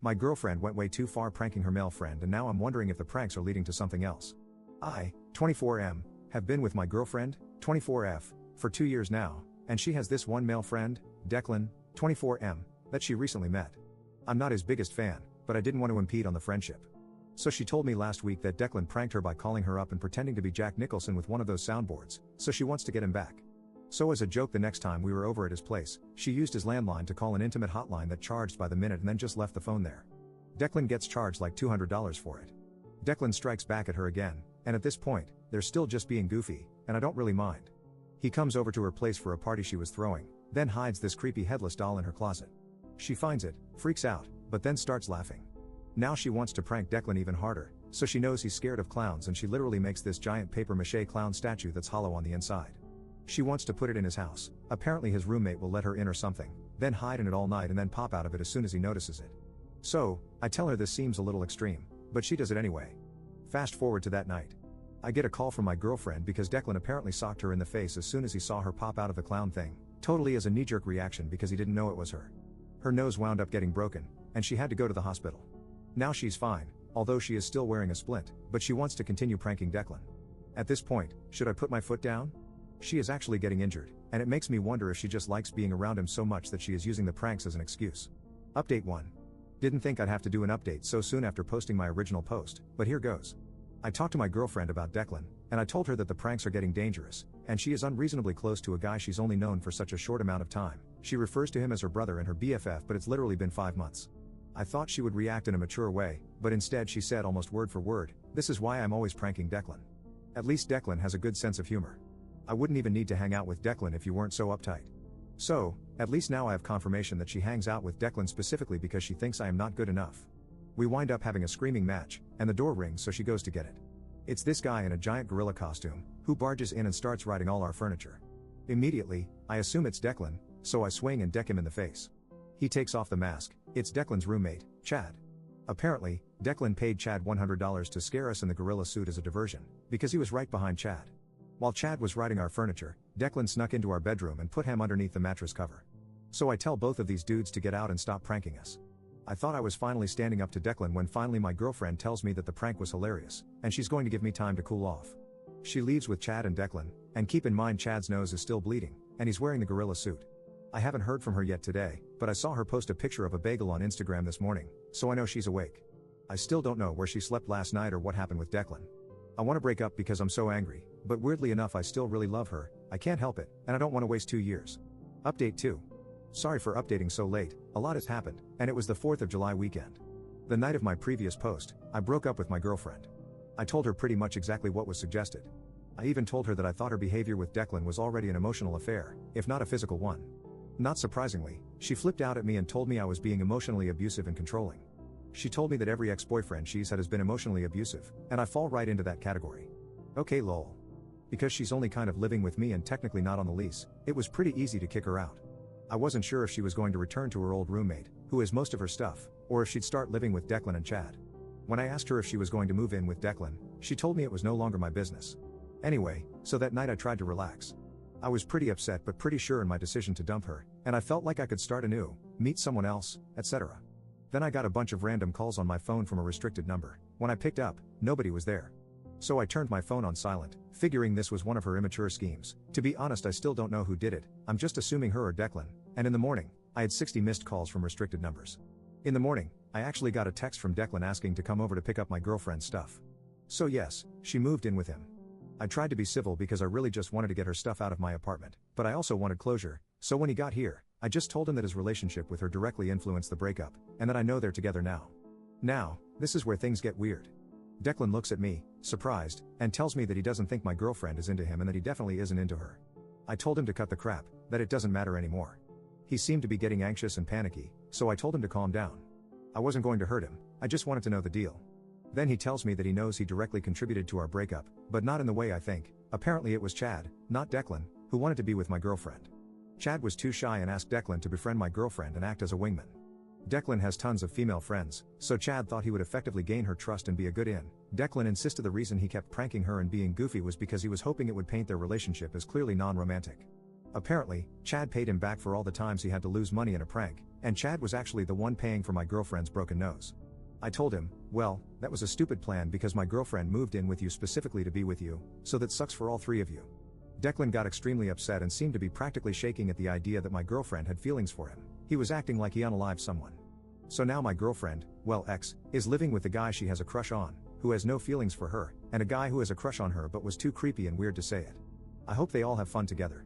My girlfriend went way too far pranking her male friend, and now I'm wondering if the pranks are leading to something else. I, 24M, have been with my girlfriend, 24F, for 2 years now, and she has this one male friend, Declan, 24M, that she recently met. I'm not his biggest fan, but I didn't want to impede on the friendship. So she told me last week that Declan pranked her by calling her up and pretending to be Jack Nicholson with one of those soundboards, so she wants to get him back. So as a joke, the next time we were over at his place, she used his landline to call an intimate hotline that charged by the minute and then just left the phone there. Declan gets charged like $200 for it. Declan strikes back at her again, and at this point, they're still just being goofy, and I don't really mind. He comes over to her place for a party she was throwing, then hides this creepy headless doll in her closet. She finds it, freaks out, but then starts laughing. Now she wants to prank Declan even harder, so she knows he's scared of clowns and she literally makes this giant papier-mâché clown statue that's hollow on the inside. She wants to put it in his house. Apparently his roommate will let her in or something, then hide in it all night and then pop out of it as soon as he notices it. So, I tell her this seems a little extreme, but she does it anyway. Fast forward to that night. I get a call from my girlfriend because Declan apparently socked her in the face as soon as he saw her pop out of the clown thing, totally as a knee-jerk reaction because he didn't know it was her. Her nose wound up getting broken, and she had to go to the hospital. Now she's fine, although she is still wearing a splint, but she wants to continue pranking Declan. At this point, should I put my foot down? She is actually getting injured, and it makes me wonder if she just likes being around him so much that she is using the pranks as an excuse. Update 1. Didn't think I'd have to do an update so soon after posting my original post, but here goes. I talked to my girlfriend about Declan, and I told her that the pranks are getting dangerous, and she is unreasonably close to a guy she's only known for such a short amount of time. She refers to him as her brother and her BFF, but it's literally been 5 months. I thought she would react in a mature way, but instead she said almost word for word, "This is why I'm always pranking Declan." At least Declan has a good sense of humor. I wouldn't even need to hang out with Declan if you weren't so uptight. So, at least now I have confirmation that she hangs out with Declan specifically because she thinks I am not good enough. We wind up having a screaming match, and the door rings so she goes to get it. It's this guy in a giant gorilla costume, who barges in and starts riding all our furniture. Immediately, I assume it's Declan, so I swing and deck him in the face. He takes off the mask. It's Declan's roommate, Chad. Apparently, Declan paid Chad $100 to scare us in the gorilla suit as a diversion, because he was right behind Chad. While Chad was riding our furniture, Declan snuck into our bedroom and put him underneath the mattress cover. So I tell both of these dudes to get out and stop pranking us. I thought I was finally standing up to Declan when finally my girlfriend tells me that the prank was hilarious, and she's going to give me time to cool off. She leaves with Chad and Declan, and keep in mind Chad's nose is still bleeding, and he's wearing the gorilla suit. I haven't heard from her yet today, but I saw her post a picture of a bagel on Instagram this morning, so I know she's awake. I still don't know where she slept last night or what happened with Declan. I want to break up because I'm so angry, but weirdly enough I still really love her. I can't help it, and I don't want to waste 2 years. Update 2. Sorry for updating so late, a lot has happened, and it was the 4th of July weekend. The night of my previous post, I broke up with my girlfriend. I told her pretty much exactly what was suggested. I even told her that I thought her behavior with Declan was already an emotional affair, if not a physical one. Not surprisingly, she flipped out at me and told me I was being emotionally abusive and controlling. She told me that every ex-boyfriend she's had has been emotionally abusive, and I fall right into that category. Okay lol. Because she's only kind of living with me and technically not on the lease, it was pretty easy to kick her out. I wasn't sure if she was going to return to her old roommate, who has most of her stuff, or if she'd start living with Declan and Chad. When I asked her if she was going to move in with Declan, she told me it was no longer my business. Anyway, so that night I tried to relax. I was pretty upset but pretty sure in my decision to dump her, and I felt like I could start anew, meet someone else, etc. Then I got a bunch of random calls on my phone from a restricted number. When I picked up, nobody was there. So I turned my phone on silent, figuring this was one of her immature schemes. To be honest, I still don't know who did it. I'm just assuming her or Declan. And in the morning, I had 60 missed calls from restricted numbers. In the morning, I actually got a text from Declan asking to come over to pick up my girlfriend's stuff. So yes, she moved in with him. I tried to be civil because I really just wanted to get her stuff out of my apartment, but I also wanted closure, so when he got here, I just told him that his relationship with her directly influenced the breakup, and that I know they're together now. Now, this is where things get weird. Declan looks at me, surprised, and tells me that he doesn't think my girlfriend is into him and that he definitely isn't into her. I told him to cut the crap, that it doesn't matter anymore. He seemed to be getting anxious and panicky, so I told him to calm down. I wasn't going to hurt him, I just wanted to know the deal. Then he tells me that he knows he directly contributed to our breakup, but not in the way I think. Apparently it was Chad, not Declan, who wanted to be with my girlfriend. Chad was too shy and asked Declan to befriend my girlfriend and act as a wingman. Declan has tons of female friends, so Chad thought he would effectively gain her trust and be a good in. Declan insisted the reason he kept pranking her and being goofy was because he was hoping it would paint their relationship as clearly non-romantic. Apparently, Chad paid him back for all the times he had to lose money in a prank, and Chad was actually the one paying for my girlfriend's broken nose. I told him, well, that was a stupid plan because my girlfriend moved in with you specifically to be with you, so that sucks for all three of you. Declan got extremely upset and seemed to be practically shaking at the idea that my girlfriend had feelings for him. He was acting like he unalived someone. So now my girlfriend, well ex, is living with the guy she has a crush on, who has no feelings for her, and a guy who has a crush on her but was too creepy and weird to say it. I hope they all have fun together.